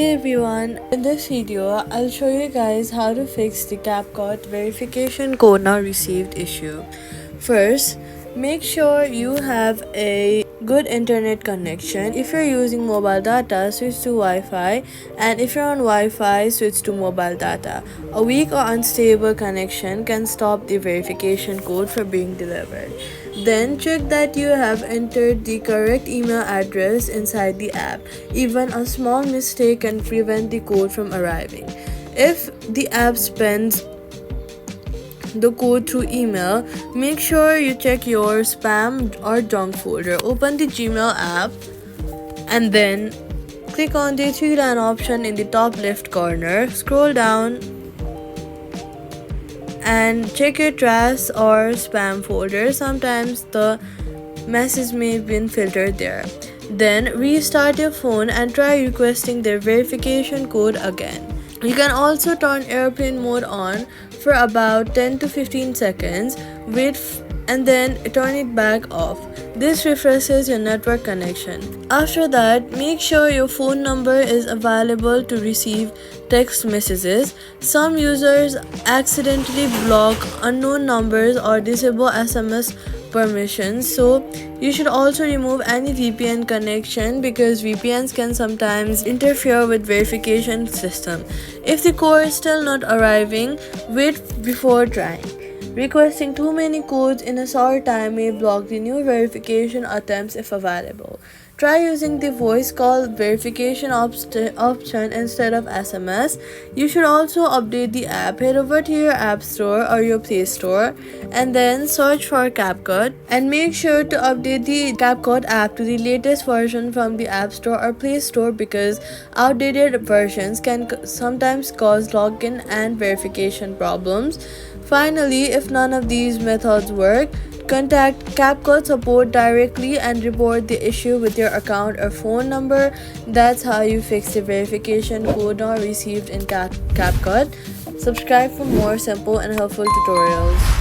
Hey everyone, in this video I'll show you guys how to fix the CapCut verification code not received issue. First, make sure you have a good internet connection. If you're using mobile data, switch to Wi-Fi, and if you're on Wi-Fi, switch to mobile data. A weak or unstable connection can stop the verification code from being delivered. Then check that you have entered the correct email address inside the app. Even a small mistake can prevent the code from arriving. If the app sends the code through email, make sure you check your spam or junk folder. Open the Gmail app and then click on the three-line option in the top left corner. Scroll down and check your trash or spam folder. Sometimes the message may have been filtered there. Then restart your phone and try requesting their verification code again. You can also turn airplane mode on for about 10 to 15 seconds, and then turn it back off. This refreshes your network connection. After that, make sure your phone number is available to receive text messages. Some users accidentally block unknown numbers or disable SMS permissions, so you should also remove any VPN connection because VPNs can sometimes interfere with verification system. If the code is still not arriving, wait before trying. Requesting too many codes in a short time may block the new verification attempts if available. Try using the voice call verification option instead of SMS. You should also update the app. Head over to your App Store or your Play Store and then search for CapCut, and make sure to update the CapCut app to the latest version from the App Store or Play Store because outdated versions can sometimes cause login and verification problems. Finally, if none of these methods work, contact CapCut support directly and report the issue with your account or phone number. That's how you fix the verification code not received in CapCut. Subscribe for more simple and helpful tutorials.